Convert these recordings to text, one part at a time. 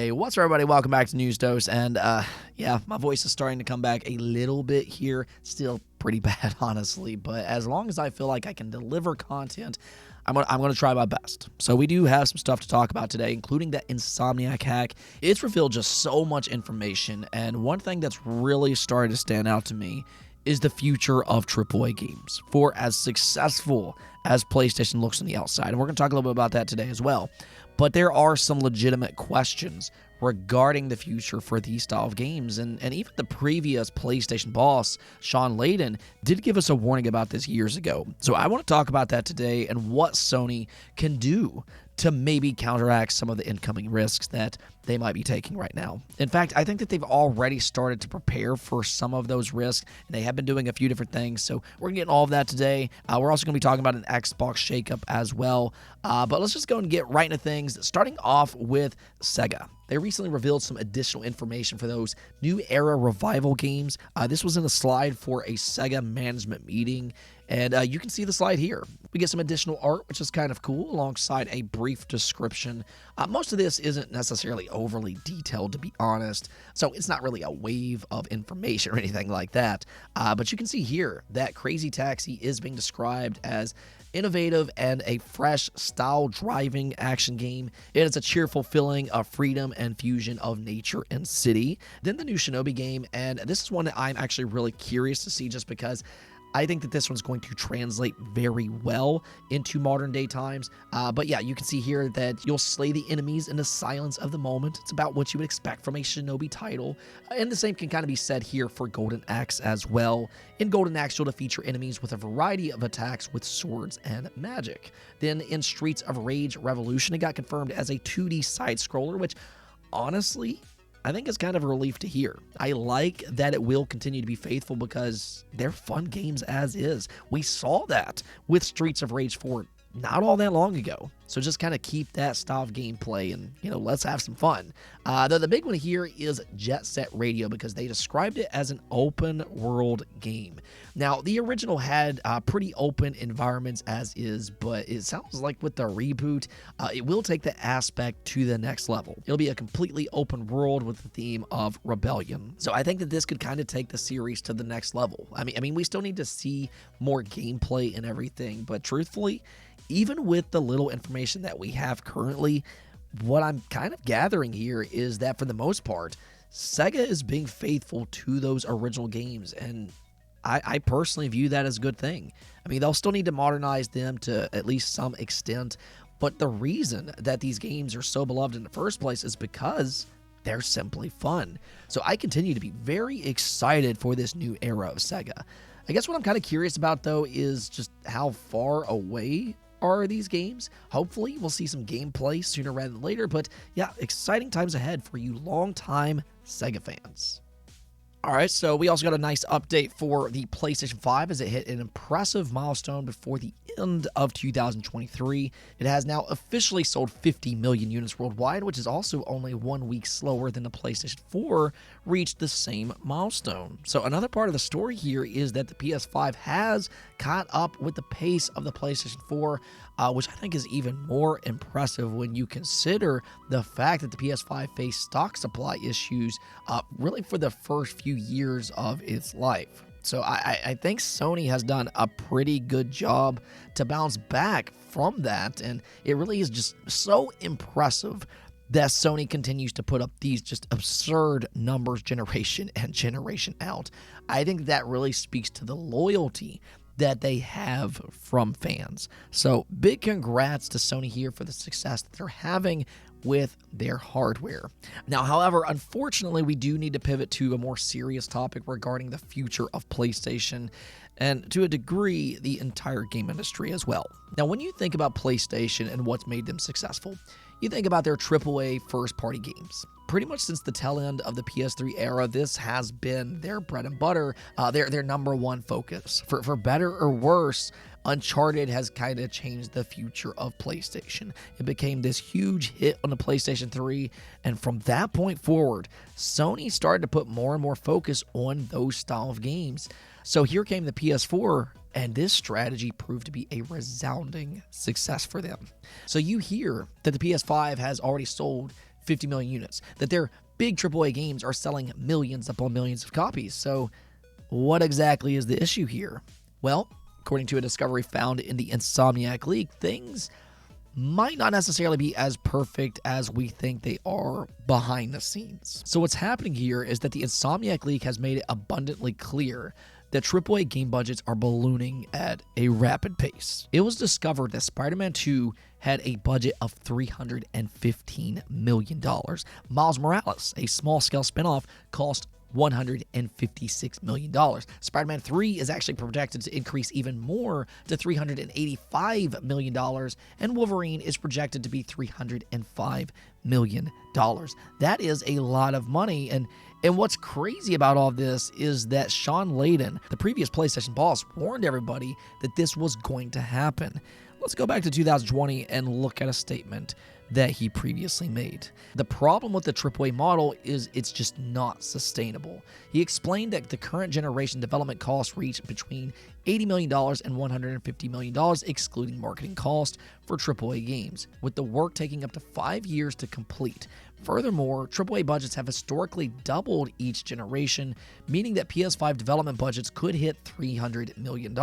Hey, what's up, everybody? Welcome back to News Dose. And yeah, my voice is starting to come back a little bit here. Still pretty bad, honestly. But as long as I feel like I can deliver content, I'm gonna try my best. So we do have some stuff to talk about today, including that Insomniac hack. It's revealed just so much information, and one thing that's really started to stand out to me is the future of AAA games. For as successful as PlayStation looks on the outside, and we're going to talk a little bit about that today as well, but there are some legitimate questions regarding the future for these style of games, and even the previous PlayStation boss, Sean Layden, did give us a warning about this years ago. So I want to talk about that today and what Sony can do to maybe counteract some of the incoming risks that they might be taking right now. In fact, I think that they've already started to prepare for some of those risks, and they have been doing a few different things, so we're going to get all of that today. We're also going to be talking about an Xbox shakeup as well, but let's just go and get right into things, starting off with Sega. They recently revealed some additional information for those New Era Revival games. This was in a slide for a Sega management meeting, and you can see the slide here. We get some additional art, which is kind of cool, alongside a brief description. Most of this isn't necessarily overly detailed, to be honest, so it's not really a wave of information or anything like that. But you can see here that Crazy Taxi is being described as innovative and a fresh style driving action game. It is a cheerful feeling of freedom and fusion of nature and city. Then the new Shinobi game, and this is one that I'm actually really curious to see, just because I think that this one's going to translate very well into modern day times. But yeah, you can see here that you'll slay the enemies in the silence of the moment. It's about what you would expect from a Shinobi title. And the same can kind of be said here for Golden Axe as well. In Golden Axe, you'll defeat your enemies with a variety of attacks with swords and magic. Then in Streets of Rage Revolution, it got confirmed as a 2D side-scroller, which honestly, I think it's kind of a relief to hear. I like that it will continue to be faithful because they're fun games as is. We saw that with Streets of Rage 4 not all that long ago. So just kind of keep that style of gameplay and, let's have some fun. Though the big one here is Jet Set Radio, because they described it as an open world game. Now, the original had pretty open environments as is, but it sounds like with the reboot, it will take the aspect to the next level. It'll be a completely open world with the theme of rebellion. So I think that this could kind of take the series to the next level. I mean, we still need to see more gameplay and everything, but truthfully, even with the little information that we have currently, what I'm kind of gathering here is that for the most part, Sega is being faithful to those original games, and I personally view that as a good thing. I mean, they'll still need to modernize them to at least some extent, but the reason that these games are so beloved in the first place is because they're simply fun. So I continue to be very excited for this new era of Sega. I guess what I'm kind of curious about, though, is just how far away are these games. Hopefully we'll see some gameplay sooner rather than later, but yeah, exciting times ahead for you longtime Sega fans. Alright, so we also got a nice update for the PlayStation 5 as it hit an impressive milestone before the end of 2023. It has now officially sold 50 million units worldwide, which is also only 1 week slower than the PlayStation 4 reached the same milestone. So another part of the story here is that the PS5 has caught up with the pace of the PlayStation 4, which I think is even more impressive when you consider the fact that the PS5 faced stock supply issues really for the first few years of its life. So I think Sony has done a pretty good job to bounce back from that, and it really is just so impressive that Sony continues to put up these just absurd numbers generation and generation out. I think that really speaks to the loyalty that they have from fans. So big congrats to Sony here for the success that they're having with their hardware. Now, however, unfortunately, we do need to pivot to a more serious topic regarding the future of PlayStation, and to a degree, the entire game industry as well. Now, when you think about PlayStation and what's made them successful, you think about their AAA first-party games. Pretty much since the tail end of the PS3 era, this has been their bread and butter, their number one focus. For better or worse, Uncharted has kind of changed the future of PlayStation. It became this huge hit on the PlayStation 3, and from that point forward, Sony started to put more and more focus on those style of games. So here came the PS4, and this strategy proved to be a resounding success for them. So you hear that the PS5 has already sold 50 million units, that their big AAA games are selling millions upon millions of copies. So what exactly is the issue here? Well, according to a discovery found in the Insomniac leak, things might not necessarily be as perfect as we think they are behind the scenes. So what's happening here is that the Insomniac leak has made it abundantly clear that AAA game budgets are ballooning at a rapid pace. It was discovered that Spider-Man 2 had a budget of $315 million. Miles Morales, a small-scale spinoff, cost $156 million. Spider-Man 3 is actually projected to increase even more to $385 million, and Wolverine is projected to be $305 million. That is a lot of money, and what's crazy about all this is that Sean Layden, the previous PlayStation boss, warned everybody that this was going to happen. Let's go back to 2020 and look at a statement that he previously made. The problem with the AAA model is it's just not sustainable. He explained that the current generation development costs reach between $80 million and $150 million, excluding marketing costs, for AAA games, with the work taking up to 5 years to complete. Furthermore, AAA budgets have historically doubled each generation, meaning that PS5 development budgets could hit $300 million,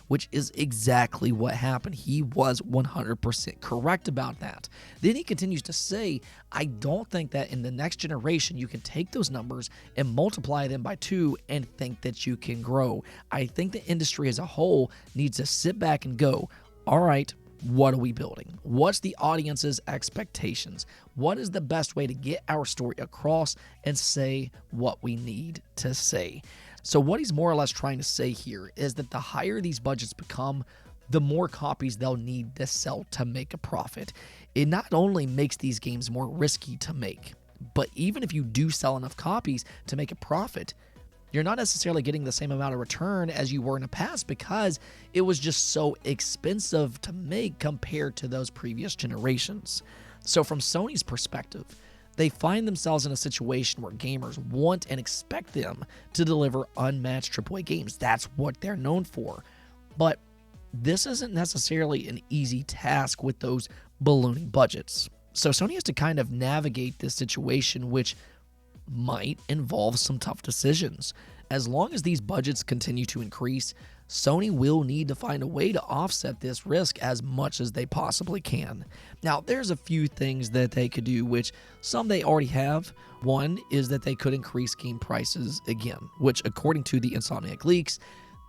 which is exactly what happened. He was 100% correct about that. Then he continues to say, I don't think that in the next generation you can take those numbers and multiply them by 2 and think that you can grow. I think the industry as a whole needs to sit back and go, all right, what are we building? What's the audience's expectations? What is the best way to get our story across and say what we need to say? So what he's more or less trying to say here is that the higher these budgets become, the more copies they'll need to sell to make a profit. It not only makes these games more risky to make, but even if you do sell enough copies to make a profit, you're not necessarily getting the same amount of return as you were in the past because it was just so expensive to make compared to those previous generations. So from Sony's perspective, they find themselves in a situation where gamers want and expect them to deliver unmatched AAA games. That's what they're known for. But this isn't necessarily an easy task with those ballooning budgets. So Sony has to kind of navigate this situation, which might involve some tough decisions. As long as these budgets continue to increase, Sony will need to find a way to offset this risk as much as they possibly can. Now, there's a few things that they could do, which some they already have. One is that they could increase game prices again, which according to the Insomniac leaks,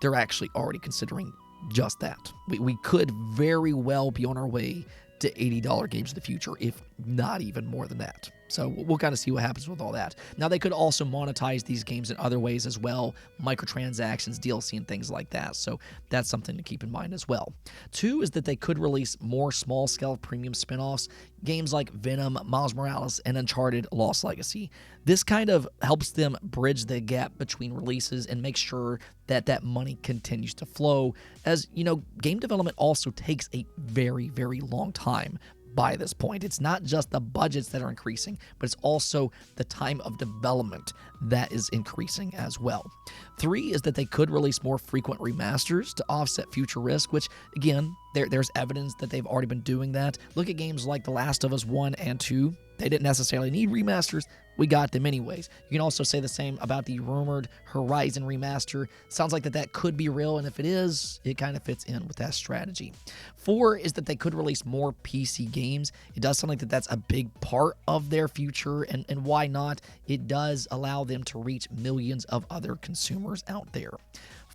they're actually already considering just that. We could very well be on our way to $80 games in the future, if not even more than that. So we'll kind of see what happens with all that. Now, they could also monetize these games in other ways as well, microtransactions, DLC, and things like that. So that's something to keep in mind as well. 2 is that they could release more small-scale premium spin-offs, games like Venom, Miles Morales, and Uncharted Lost Legacy. This kind of helps them bridge the gap between releases and make sure that that money continues to flow. As you know, game development also takes a very, very long time. By this point, it's not just the budgets that are increasing, but it's also the time of development that is increasing as well. 3 is that they could release more frequent remasters to offset future risk, which again, there's evidence that they've already been doing that. Look at games like The Last of Us 1 and 2. They didn't necessarily need remasters. We got them anyways. You can also say the same about the rumored Horizon remaster. Sounds like that could be real, and if it is, it kind of fits in with that strategy. 4 is that they could release more PC games. It does sound like that's a big part of their future, and why not? It does allow them to reach millions of other consumers out there.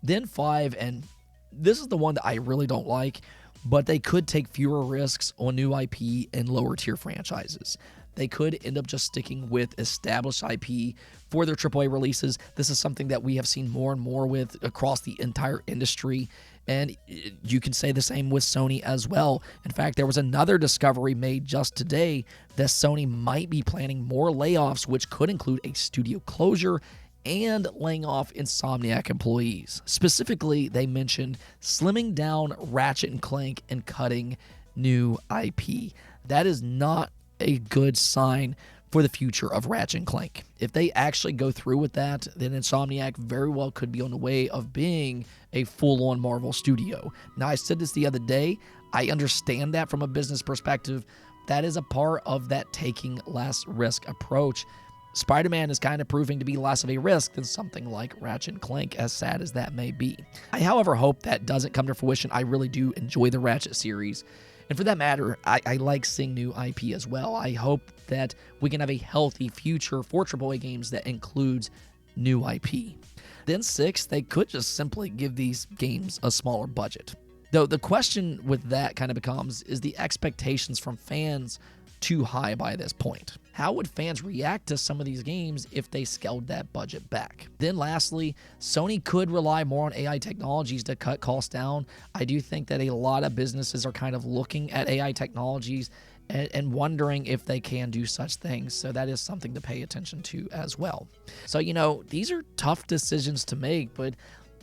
Then 5, and this is the one that I really don't like, but they could take fewer risks on new IP and lower tier franchises. They could end up just sticking with established IP for their AAA releases. This is something that we have seen more and more with across the entire industry, and you can say the same with Sony as well. In fact, there was another discovery made just today that Sony might be planning more layoffs, which could include a studio closure and laying off Insomniac employees. Specifically, they mentioned slimming down Ratchet & Clank and cutting new IP. That is not a good sign for the future of Ratchet & Clank. If they actually go through with that, then Insomniac very well could be on the way of being a full-on Marvel studio. Now, I said this the other day. I understand that from a business perspective. that is a part of that taking less risk approach. Spider-Man is kind of proving to be less of a risk than something like Ratchet & Clank, as sad as that may be. I, however, hope that doesn't come to fruition. I really do enjoy the Ratchet series. And for that matter, I like seeing new IP as well. I hope that we can have a healthy future for AAA games that includes new IP. Then 6, they could just simply give these games a smaller budget. Though the question with that kind of becomes, is the expectations from fans too high by this point? How would fans react to some of these games if they scaled that budget back? Then lastly, Sony could rely more on AI technologies to cut costs down. I do think that a lot of businesses are kind of looking at AI technologies and wondering if they can do such things. So that is something to pay attention to as well. So, these are tough decisions to make, but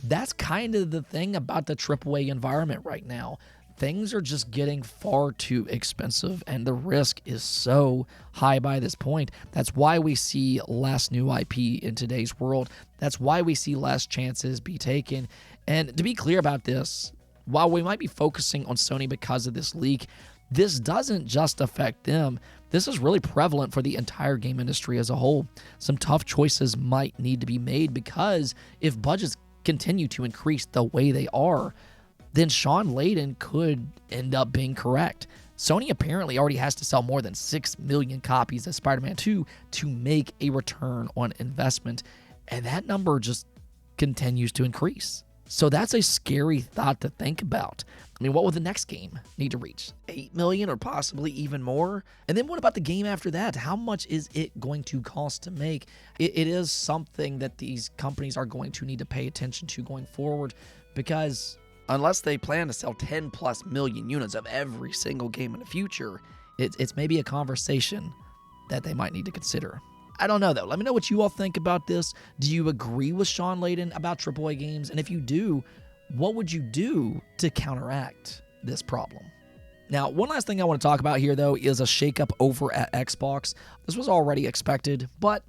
that's kind of the thing about the AAA environment right now. Things are just getting far too expensive, and the risk is so high by this point. That's why we see less new IP in today's world. That's why we see less chances be taken. And to be clear about this, while we might be focusing on Sony because of this leak, this doesn't just affect them. This is really prevalent for the entire game industry as a whole. Some tough choices might need to be made, because if budgets continue to increase the way they are, then Shawn Layden could end up being correct. Sony apparently already has to sell more than 6 million copies of Spider-Man 2 to make a return on investment, and that number just continues to increase. So that's a scary thought to think about. I mean, what will the next game need to reach? 8 million or possibly even more? And then what about the game after that? How much is it going to cost to make? It is something that these companies are going to need to pay attention to going forward, because unless they plan to sell 10 plus million units of every single game in the future, it's maybe a conversation that they might need to consider. I don't know, though. Let me know what you all think about this. Do you agree with Shawn Layden about AAA games? And if you do, what would you do to counteract this problem? Now, one last thing I want to talk about here, though, is a shakeup over at Xbox. This was already expected, but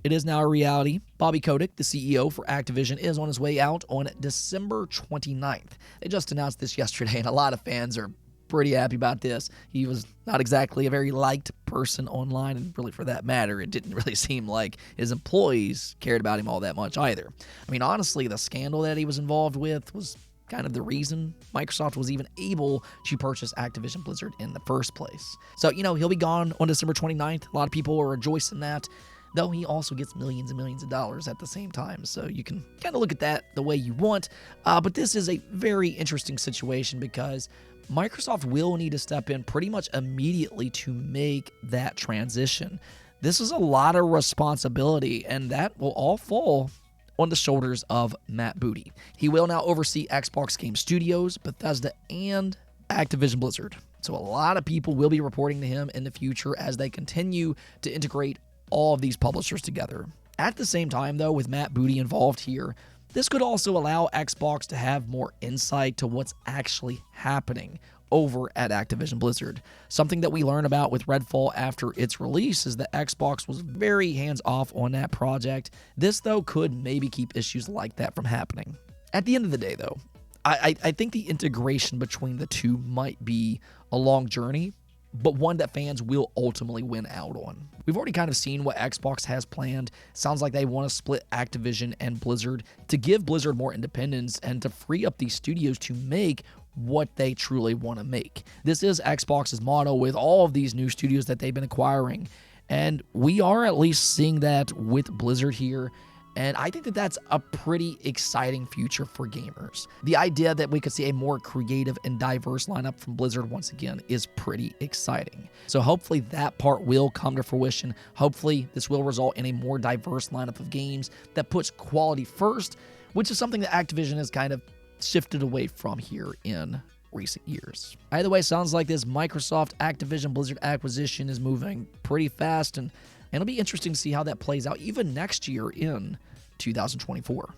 it is now a reality. Bobby Kotick, the CEO for Activision, is on his way out on December 29th. They just announced this yesterday, and a lot of fans are pretty happy about this. He was not exactly a very liked person online, and really for that matter, it didn't really seem like his employees cared about him all that much either. I mean, honestly, the scandal that he was involved with was kind of the reason Microsoft was even able to purchase Activision Blizzard in the first place. So, he'll be gone on December 29th. A lot of people are rejoicing that, though he also gets millions and millions of dollars at the same time. So you can kind of look at that the way you want. But this is a very interesting situation, because Microsoft will need to step in pretty much immediately to make that transition. This is a lot of responsibility, and that will all fall on the shoulders of Matt Booty. He will now oversee Xbox Game Studios, Bethesda, and Activision Blizzard. So a lot of people will be reporting to him in the future as they continue to integrate all of these publishers together. At the same time, though, with Matt Booty involved here, this could also allow Xbox to have more insight to what's actually happening over at Activision Blizzard. Something that we learned about with Redfall after its release is that Xbox was very hands-off on that project. This, though, could maybe keep issues like that from happening. At the end of the day, though, I think the integration between the two might be a long journey, but one that fans will ultimately win out on. We've already kind of seen what Xbox has planned. Sounds like they want to split Activision and Blizzard to give Blizzard more independence and to free up these studios to make what they truly want to make. This is Xbox's motto with all of these new studios that they've been acquiring, and we are at least seeing that with Blizzard here. And I think that that's a pretty exciting future for gamers. The idea that we could see a more creative and diverse lineup from Blizzard once again is pretty exciting. So hopefully that part will come to fruition. Hopefully this will result in a more diverse lineup of games that puts quality first, which is something that Activision has kind of shifted away from here in recent years. Either way, sounds like this Microsoft Activision Blizzard acquisition is moving pretty fast, and it'll be interesting to see how that plays out even next year in 2024.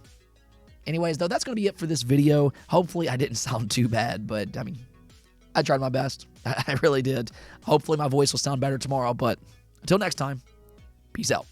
Anyways, though, that's going to be it for this video. Hopefully I didn't sound too bad, but I mean, I tried my best. I really did. Hopefully my voice will sound better tomorrow, but until next time, peace out.